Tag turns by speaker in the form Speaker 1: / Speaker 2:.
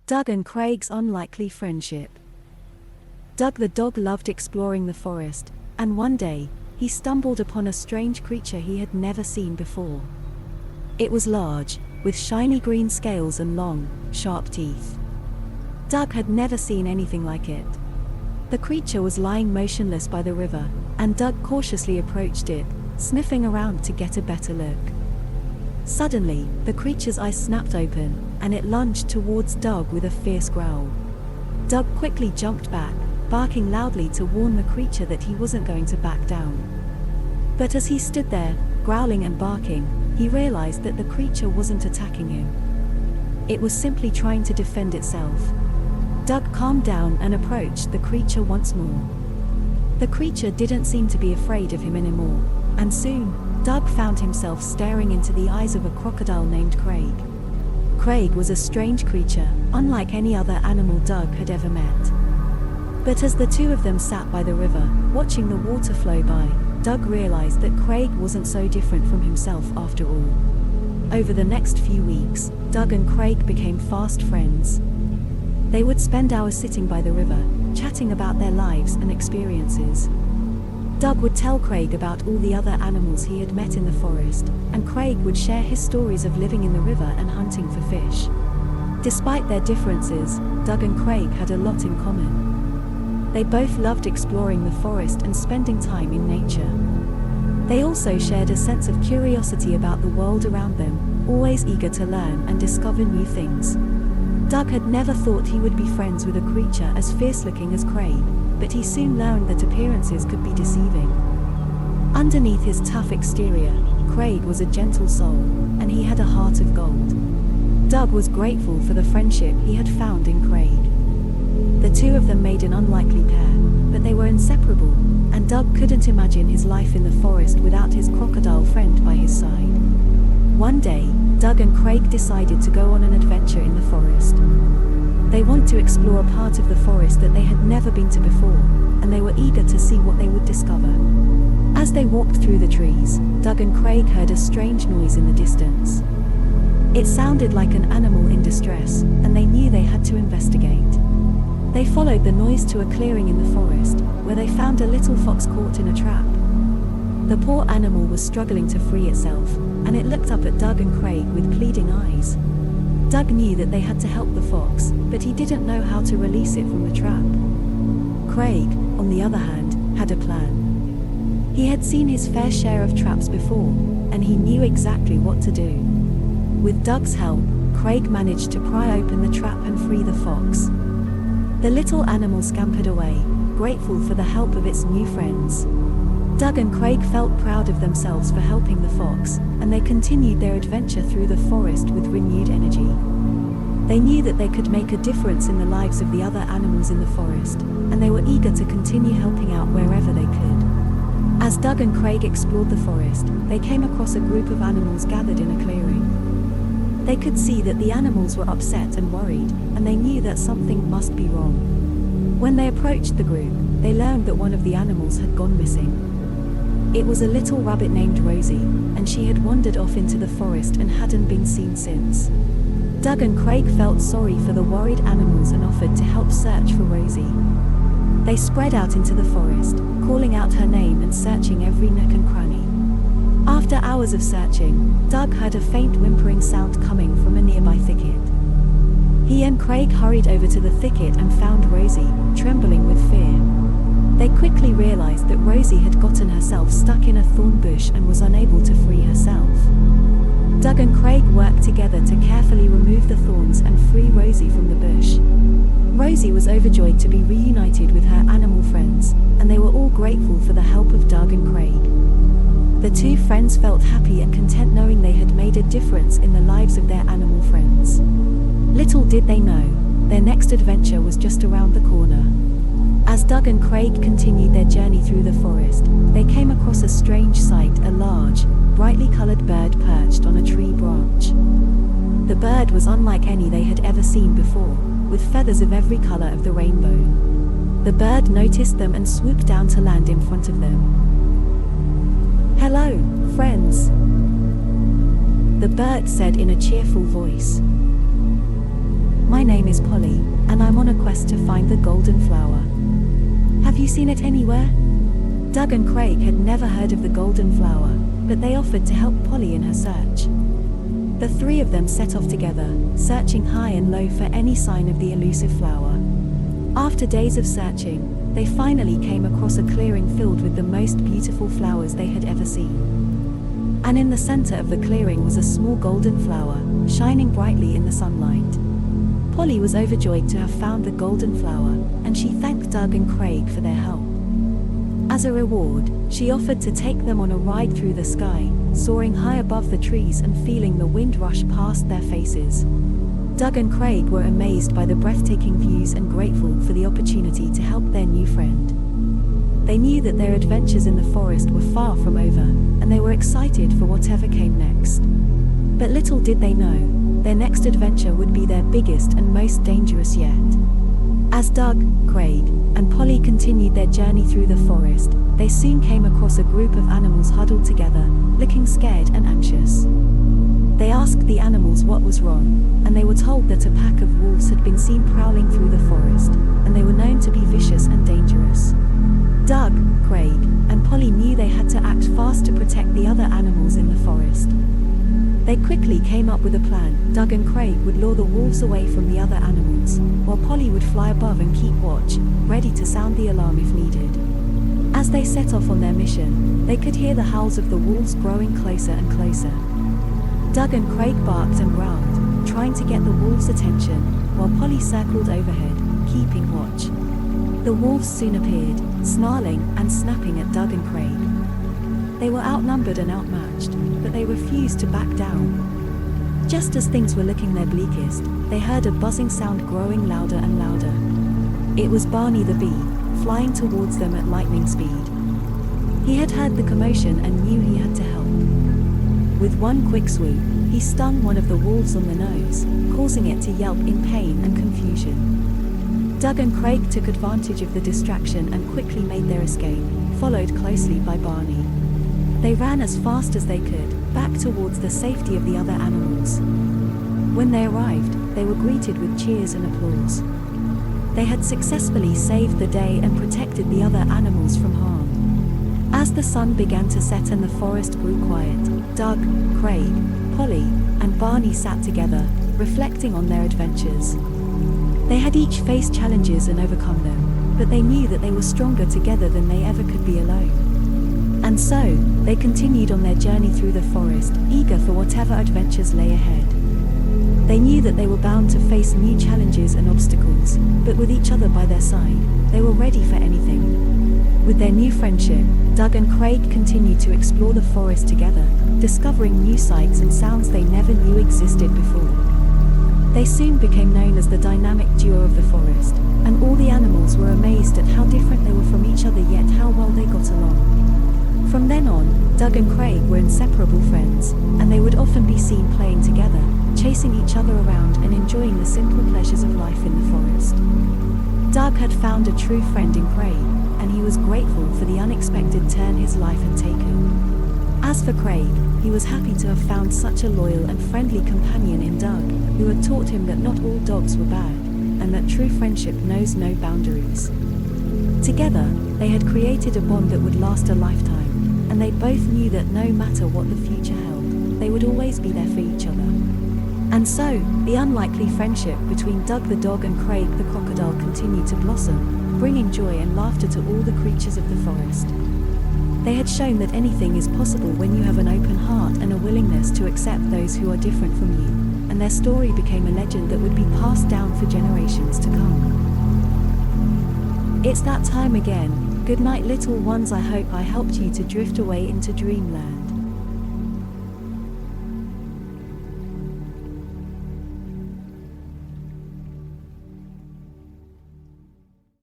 Speaker 1: Doug and Craig's unlikely friendship. Doug the dog loved exploring the forest, and one day, he stumbled upon a strange creature he had never seen before. It was large, with shiny green scales and long, sharp teeth. Doug had never seen anything like it. The creature was lying motionless by the river, and Doug cautiously approached it, sniffing around to get a better look. Suddenly, the creature's eyes snapped open, and it lunged towards Doug with a fierce growl. Doug quickly jumped back, barking loudly to warn the creature that he wasn't going to back down. But as he stood there, growling and barking, he realized that the creature wasn't attacking him. It was simply trying to defend itself. Doug calmed down and approached the creature once more. The creature didn't seem to be afraid of him anymore, and soon, Doug found himself staring into the eyes of a crocodile named Craig. Craig was a strange creature, unlike any other animal Doug had ever met. But as the two of them sat by the river, watching the water flow by, Doug realized that Craig wasn't so different from himself after all. Over the next few weeks, Doug and Craig became fast friends. They would spend hours sitting by the river, chatting about their lives and experiences. Doug would tell Craig about all the other animals he had met in the forest, and Craig would share his stories of living in the river and hunting for fish. Despite their differences, Doug and Craig had a lot in common. They both loved exploring the forest and spending time in nature. They also shared a sense of curiosity about the world around them, always eager to learn and discover new things. Doug had never thought he would be friends with a creature as fierce-looking as Craig, but he soon learned that appearances could be deceiving. Underneath his tough exterior, Craig was a gentle soul, and he had a heart of gold. Doug was grateful for the friendship he had found in Craig. The two of them made an unlikely pair, but they were inseparable, and Doug couldn't imagine his life in the forest without his crocodile friend by his side. One day, Doug and Craig decided to go on an adventure in the forest. They wanted to explore a part of the forest that they had never been to before, and they were eager to see what they would discover. As they walked through the trees, Doug and Craig heard a strange noise in the distance. It sounded like an animal in distress, and they knew they had to investigate. They followed the noise to a clearing in the forest, where they found a little fox caught in a trap. The poor animal was struggling to free itself, and it looked up at Doug and Craig with pleading eyes. Doug knew that they had to help the fox, but he didn't know how to release it from the trap. Craig, on the other hand, had a plan. He had seen his fair share of traps before, and he knew exactly what to do. With Doug's help, Craig managed to pry open the trap and free the fox. The little animal scampered away, grateful for the help of its new friends. Doug and Craig felt proud of themselves for helping the fox, and they continued their adventure through the forest with renewed energy. They knew that they could make a difference in the lives of the other animals in the forest, and they were eager to continue helping out wherever they could. As Doug and Craig explored the forest, they came across a group of animals gathered in a clearing. They could see that the animals were upset and worried, and they knew that something must be wrong. When they approached the group, they learned that one of the animals had gone missing. It was a little rabbit named Rosie, and she had wandered off into the forest and hadn't been seen since. Doug and Craig felt sorry for the worried animals and offered to help search for Rosie. They spread out into the forest, calling out her name and searching every nook and cranny. After hours of searching, Doug heard a faint whimpering sound coming from a nearby thicket. He and Craig hurried over to the thicket and found Rosie, trembling with fear. They quickly realized that Rosie had gotten herself stuck in a thorn bush and was unable to free herself. Doug and Craig worked together to carefully remove the thorns and free Rosie from the bush. Rosie was overjoyed to be reunited with her animal friends, and they were all grateful for the help of Doug and Craig. The two friends felt happy and content knowing they had made a difference in the lives of their animal friends. Little did they know, their next adventure was just around the corner. As Doug and Craig continued their journey through the forest, they came across a strange sight, a large, brightly colored bird perched on a tree branch. The bird was unlike any they had ever seen before, with feathers of every color of the rainbow. The bird noticed them and swooped down to land in front of them. "Hello, friends," the bird said in a cheerful voice. "My name name is Polly, and I'm on a quest to find the golden flower. Have you seen it anywhere?" Doug and Craig had never heard of the golden flower, but they offered to help Polly in her search. The three of them set off together, searching high and low for any sign of the elusive flower. After days of searching, they finally came across a clearing filled with the most beautiful flowers they had ever seen. And in the center of the clearing was a small golden flower, shining brightly in the sunlight. Polly was overjoyed to have found the golden flower, and she thanked Doug and Craig for their help. As a reward, she offered to take them on a ride through the sky, soaring high above the trees and feeling the wind rush past their faces. Doug and Craig were amazed by the breathtaking views and grateful for the opportunity to help their new friend. They knew that their adventures in the forest were far from over, and they were excited for whatever came next. But little did they know, their next adventure would be their biggest and most dangerous yet. As Doug, Craig, and Polly continued their journey through the forest, they soon came across a group of animals huddled together, looking scared and anxious. They asked the animals what was wrong, and they were told that a pack of wolves had been seen prowling through the forest, and they were known to be vicious and dangerous. Doug, Craig, and Polly knew they had to act fast to protect the other animals in the forest. They quickly came up with a plan. Doug and Craig would lure the wolves away from the other animals, while Polly would fly above and keep watch, ready to sound the alarm if needed. As they set off on their mission, they could hear the howls of the wolves growing closer and closer. Doug and Craig barked and growled, trying to get the wolves' attention, while Polly circled overhead, keeping watch. The wolves soon appeared, snarling and snapping at Doug and Craig. They were outnumbered and outmatched, but they refused to back down. Just as things were looking their bleakest, they heard a buzzing sound growing louder and louder. It was Barney the bee, flying towards them at lightning speed. He had heard the commotion and knew he had to help. With one quick swoop, he stung one of the wolves on the nose, causing it to yelp in pain and confusion. Doug and Craig took advantage of the distraction and quickly made their escape, followed closely by Barney. They ran as fast as they could, back towards the safety of the other animals. When they arrived, they were greeted with cheers and applause. They had successfully saved the day and protected the other animals from harm. As the sun began to set and the forest grew quiet, Doug, Craig, Polly, and Barney sat together, reflecting on their adventures. They had each faced challenges and overcome them, but they knew that they were stronger together than they ever could be alone. And so, they continued on their journey through the forest, eager for whatever adventures lay ahead. They knew that they were bound to face new challenges and obstacles, but with each other by their side, they were ready for anything. With their new friendship, Doug and Craig continued to explore the forest together, discovering new sights and sounds they never knew existed before. They soon became known as the dynamic duo of the forest, and all the animals were amazed at how different they were from each other yet how well they got along. From then on, Doug and Craig were inseparable friends, and they would often be seen playing together, chasing each other around and enjoying the simple pleasures of life in the forest. Doug had found a true friend in Craig, and he was grateful for the unexpected turn his life had taken. As for Craig, he was happy to have found such a loyal and friendly companion in Doug, who had taught him that not all dogs were bad, and that true friendship knows no boundaries. Together, they had created a bond that would last a lifetime, and they both knew that no matter what the future held, they would always be there for each other. And so, the unlikely friendship between Doug the dog and Craig the crocodile continued to blossom, bringing joy and laughter to all the creatures of the forest. They had shown that anything is possible when you have an open heart and a willingness to accept those who are different from you, and their story became a legend that would be passed down for generations to come. It's that time again. Good night, little ones. I hope I helped you to drift away into dreamland.